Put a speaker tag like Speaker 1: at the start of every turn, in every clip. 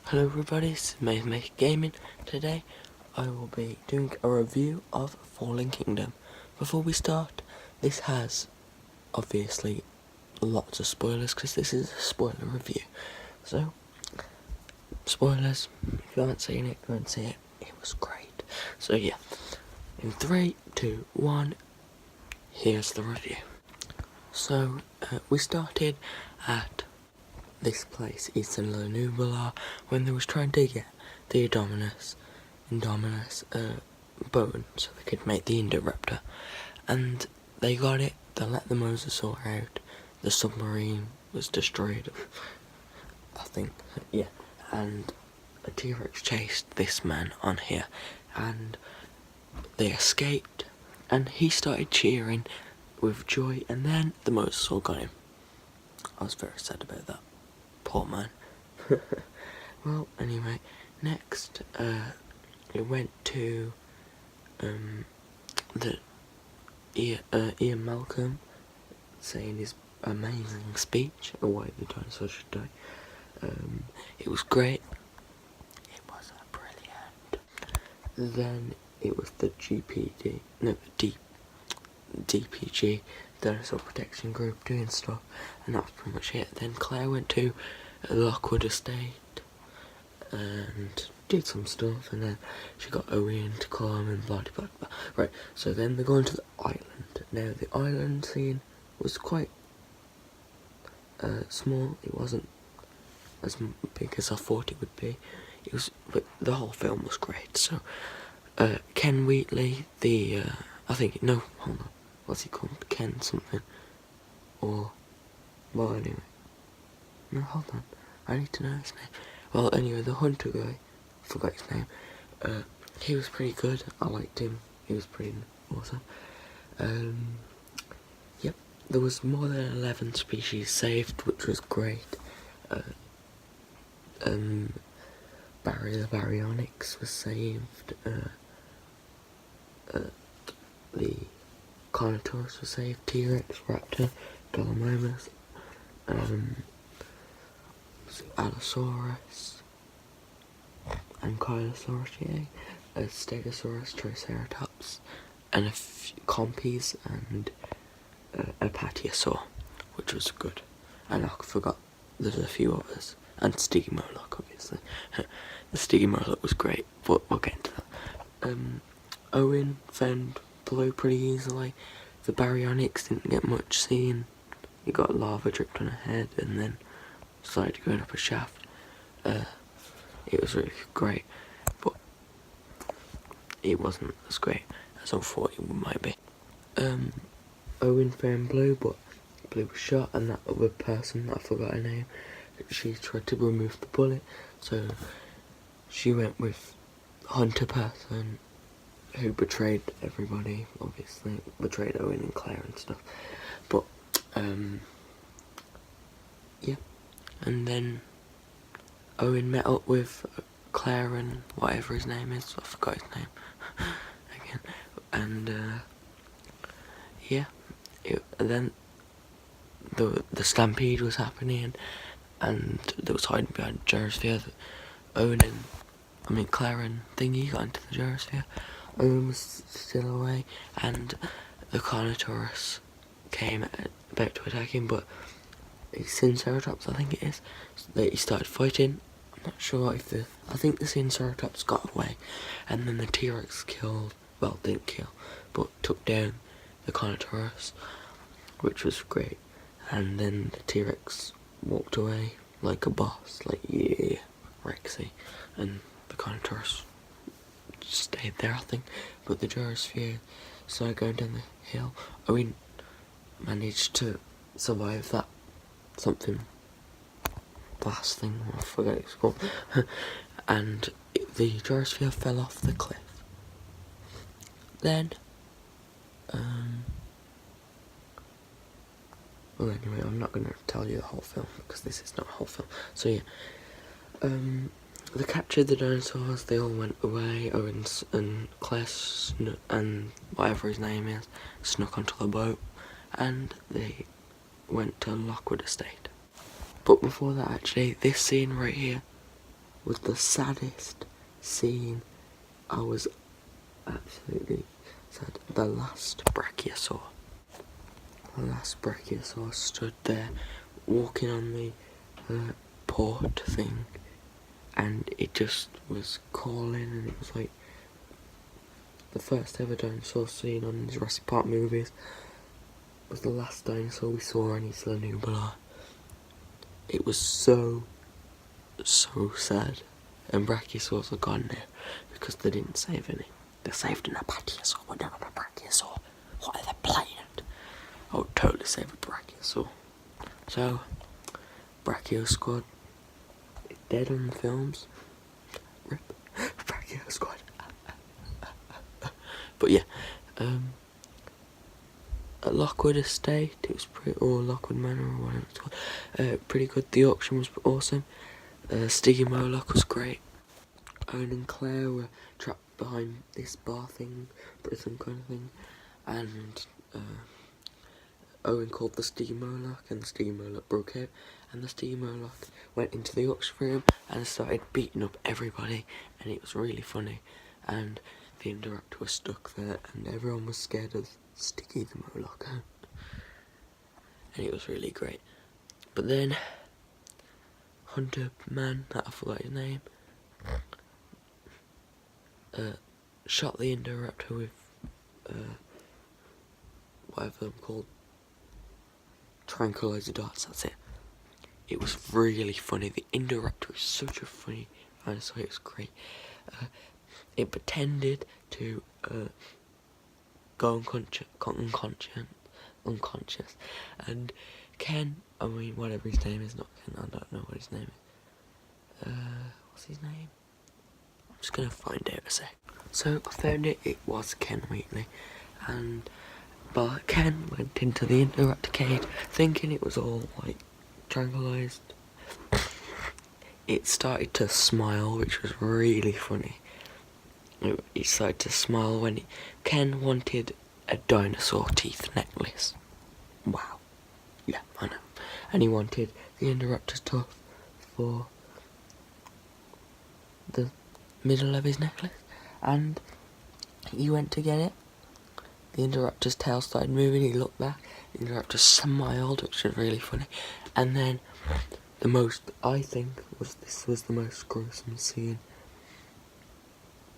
Speaker 1: Hello everybody, this is Make Gaming. Today I will be doing a review of Fallen Kingdom. Before we start, this has obviously lots of spoilers because this is a spoiler review. So, spoilers, if you haven't seen it, go and see it. It was great. So yeah, in 3, 2, 1, here's the review. So, we started at this place, Eastern Nuvvula, when they was trying to get the Indominus bone so they could make the Indoraptor. And they got it, they let the Mosasaur out, the submarine was destroyed, I think, yeah, and a T-Rex chased this man on here, and they escaped, and he started cheering with joy, and then the Mosasaur got him. I was very sad about that. Poor man. Well, anyway, next, it went to, Ian Malcolm saying his amazing speech, or why the dinosaur should die. It was great. It was brilliant. Then it was the DPG, Dinosaur Protection Group, doing stuff, and that was pretty much it. Then Claire went to Lockwood Estate and did some stuff, and then she got Owen to come and blah blah blah. Right, so then they're going to the island. Now the island scene was quite small. It wasn't as big as I thought it would be. It was, but the whole film was great. So Ken Wheatley, hold on, what's he called? Ken something, or, well, anyway, no, hold on, I need to know his name. Well, anyway, the hunter guy, forgot his name, he was pretty good. I liked him. He was pretty awesome. Yep, there was more than 11 species saved, which was great. Barry the Baryonyx was saved. The Carnotaurus was saved. T-Rex, Raptor, Gallimimus, Allosaurus, Ankylosaurus, Stegosaurus, Triceratops, and a few Compies, and a Patasaur, which was good. And I forgot there's a few others, and Stygimoloch, obviously. The Stygimoloch was great, but we'll get into that. Owen found blue pretty easily. The Baryonyx didn't get much seen. He got lava dripped on her head and then started going up a shaft. It was really great, but it wasn't as great as I thought it might be. Owen found Blue, but Blue was shot, and that other person, I forgot her name, she tried to remove the bullet, so she went with Hunter person, who betrayed everybody, obviously, betrayed Owen and Claire and stuff, but, yeah, and then Owen met up with Claire and whatever his name is, I forgot his name, again, and, yeah, then the Stampede was happening, and they was hiding behind the gyrosphere. Claire and Thingy got into the gyrosphere. Owen was still away, and the Carnotaurus came about to attack him, but Triceratops, I think it is, so he started fighting. I'm not sure if I think the Triceratops got away, and then the T-Rex didn't kill, but took down the Carnotaurus, which was great. And then the T-Rex walked away like a boss, like, yeah, Rexy, and the Carnotaurus stayed there, I think, but the gyrosphere started going down the hill. Owen managed to survive that something blast thing, I forget what it's called, and the gyrosphere fell off the cliff. Then, well, anyway, I'm not going to tell you the whole film, because this is not a whole film. So yeah, they captured the dinosaurs, they all went away. Owen and Claire and whatever his name is snuck onto the boat, and they went to Lockwood Estate. But before that, actually, this scene right here was the saddest scene. I was absolutely sad. The last brachiosaur. The last brachiosaur stood there, walking on the port thing, and it just was calling, and it was like the first ever dinosaur seen on the Jurassic Park movies. It was the last dinosaur we saw in Nuvvula. It was so sad. And brachiosaurs are gone now because they didn't save any. They saved an apatiosaur, but not a brachiosaur. What are they playing at? I would totally save a brachiosaur. So, Brachio Squad is dead on the films. Rip. Brachio Squad. But yeah, at Lockwood Estate, it was pretty, or Lockwood Manor, or whatever it's called, pretty good. The auction was awesome. Stiggy Moloch was great. Owen and Claire were trapped behind this bar thing, prison kind of thing, and Owen called the Stiggy Moloch, and the Stiggy Moloch broke out, and the Stiggy Moloch went into the auction room and started beating up everybody, and it was really funny, and the Indoraptor was stuck there, and everyone was scared of Stiggy the Moloch, and it was really great. But then Hunter Man, that I forgot his name, shot the Indoraptor with whatever they're called, tranquilizer darts. That's it. It was really funny. The Indoraptor is such a funny dinosaur. It was great. It pretended to go unconscious, and Ken, whatever his name is, not Ken, I don't know what his name is. What's his name? I'm just gonna find out a sec. So I found it was Ken Wheatley, but Ken went into the Indoraptor cage thinking it was all like tranquilized. It started to smile, which was really funny. It started to smile when Ken wanted a dinosaur teeth necklace. Wow. Yeah, I know. And he wanted the Indoraptor's tooth for the middle of his necklace. And he went to get it. The Indoraptor's tail started moving, he looked back, the Indoraptor smiled, which was really funny. And then this was the most gruesome scene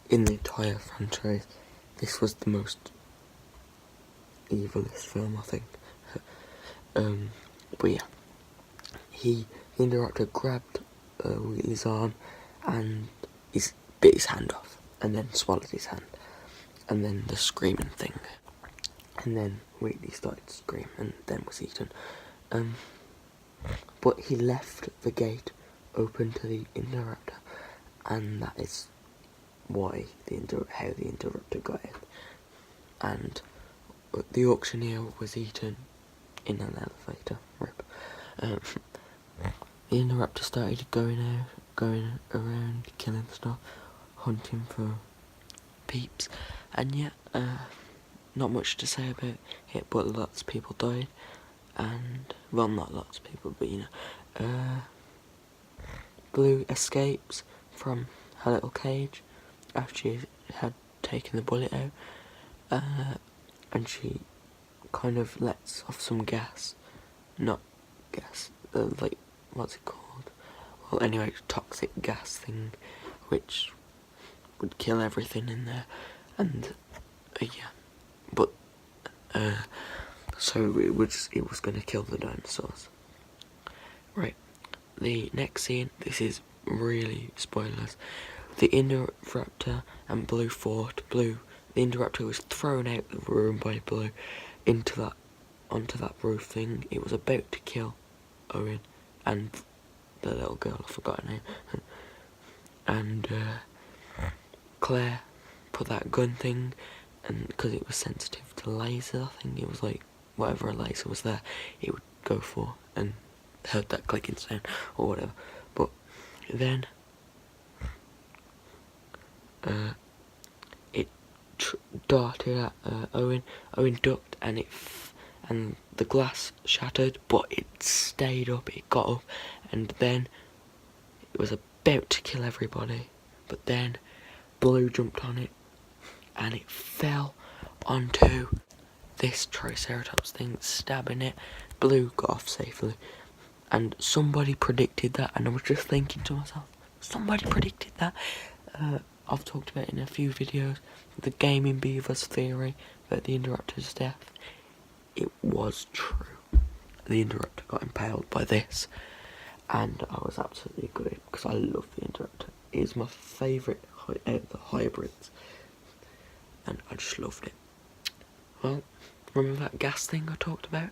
Speaker 1: in the entire franchise. This was the most evilest film, I think. But yeah, the Indoraptor grabbed Wheatley's arm and bit his hand off, and then swallowed his hand, and then the screaming thing, and then Wheatley started to scream and then was eaten. But he left the gate open to the Indoraptor, and that is why how the Indoraptor got in. And the auctioneer was eaten in an elevator. Rip. The Indoraptor started going around, killing stuff, hunting for peeps, and yet not much to say about it, but lots of people died, and, well, not lots of people, but Blue escapes from her little cage after she had taken the bullet out, and she kind of lets off some gas, like, what's it called? Well, anyway, toxic gas thing, which would kill everything in there, and yeah, but so it was going to kill the dinosaurs. Right, the next scene, this is really spoilers. The Indoraptor and Blue fought. The Indoraptor was thrown out of the room by Blue onto that roof thing. It was about to kill Owen and the little girl, I forgot her name, and Claire put that gun thing, and because it was sensitive to laser, I think it was like whatever a laser was there, it would go for, and heard that clicking sound or whatever. But then it darted at Owen. Owen ducked, and and the glass shattered, but it stayed up. It got up, and then it was a about to kill everybody, but then Blue jumped on it and it fell onto this Triceratops thing, stabbing it. Blue got off safely, and somebody predicted that, and I was just thinking to myself, somebody predicted that. I've talked about in a few videos the gaming beaver's theory about the Indoraptor's death. It was true. The Indoraptor got impaled by this, and I was absolutely gutted because I love the Indoraptor. It is my favourite out of the hybrids, and I just loved it. Well, remember that gas thing I talked about?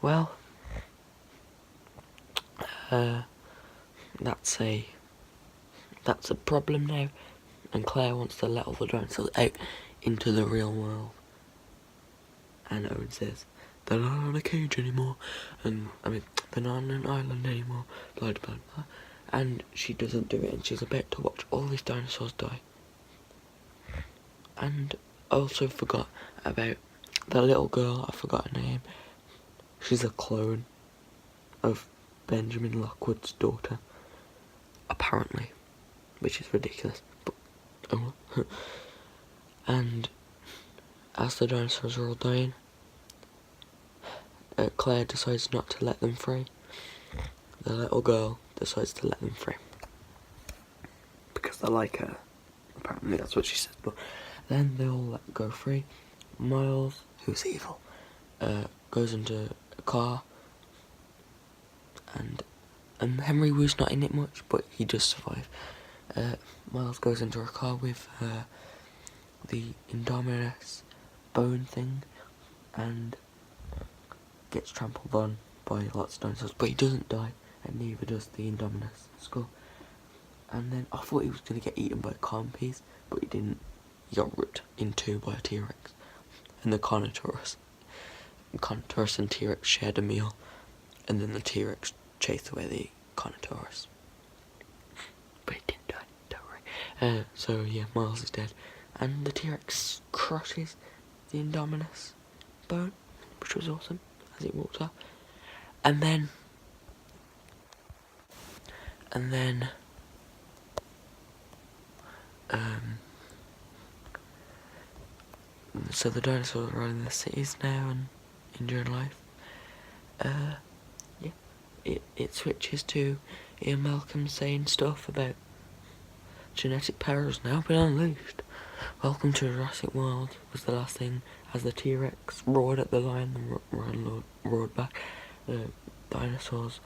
Speaker 1: Well, that's a problem now, and Claire wants to let all the dinosaurs out into the real world. And Owen says, they're not on a cage anymore, and they're not on an island anymore, blah blah blah. And she doesn't do it, and she's about to watch all these dinosaurs die. And I also forgot about the little girl, I forgot her name. She's a clone of Benjamin Lockwood's daughter, apparently, which is ridiculous, but oh well. And as the dinosaurs are all dying, Claire decides not to let them free. The little girl decides to let them free because they like her. Apparently that's what she said. But then they all go free. Miles, who's evil, goes into a car, and Henry Wu's not in it much, but he does survive. Miles goes into a car with the Indominus bone thing, and gets trampled on by lots of dinosaurs, but he doesn't die, and neither does the Indominus skull. And then I thought he was going to get eaten by a Compes, but he didn't. He got ripped in two by a T-Rex. And the Carnotaurus and T-Rex shared a meal, and then the T-Rex chased away the Carnotaurus. But he didn't die, don't worry. So yeah, Miles is dead. And the T-Rex crushes the Indominus bone, which was awesome, as it walks off. And then so the dinosaurs are running the cities now and enjoying life. Yeah, it switches to Ian Malcolm saying stuff about genetic power has now been unleashed. Welcome to Jurassic World was the last thing, as the T-Rex roared at the lion and roared back. The dinosaurs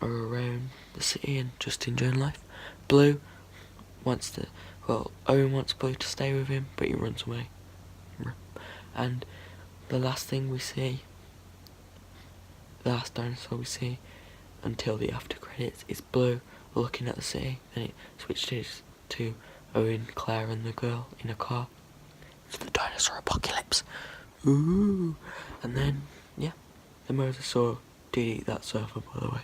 Speaker 1: are around the city and just enjoying life. Blue wants Owen wants Blue to stay with him, but he runs away. And the last thing we see, the last dinosaur we see until the after credits, is Blue looking at the city. Then it switches to Owen, Claire and the girl in a car. It's the dinosaur apocalypse. Ooh. And then, yeah, the mosasaur did eat that surfer, by the way.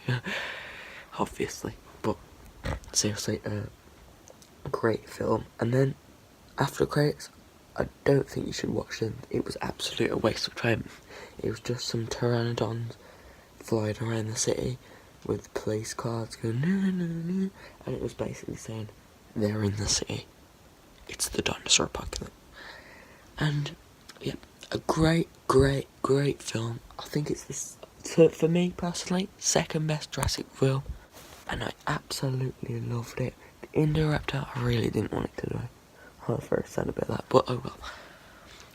Speaker 1: Obviously. But seriously, a great film. And then after credits, I don't think you should watch them. It was absolutely a waste of time. It was just some pteranodons flying around the city with police cars going no, no, no, and it was basically saying they're in the city. It's the dinosaur apocalypse. And yeah, a great film. I think it's this, for me personally, second best Jurassic film, and I absolutely loved it. The Indoraptor, I really didn't want it to die. I was very sad about that, but oh well.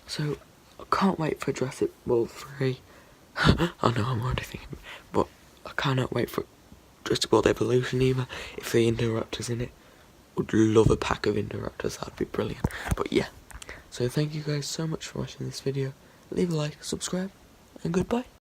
Speaker 1: So, I can't wait for Jurassic World 3. I know, I'm already thinking, but I cannot wait for Jurassic World Evolution either, if the Indoraptor's in it. Would love a pack of Indoraptors, that'd be brilliant. But yeah, so thank you guys so much for watching this video. Leave a like, subscribe, and goodbye.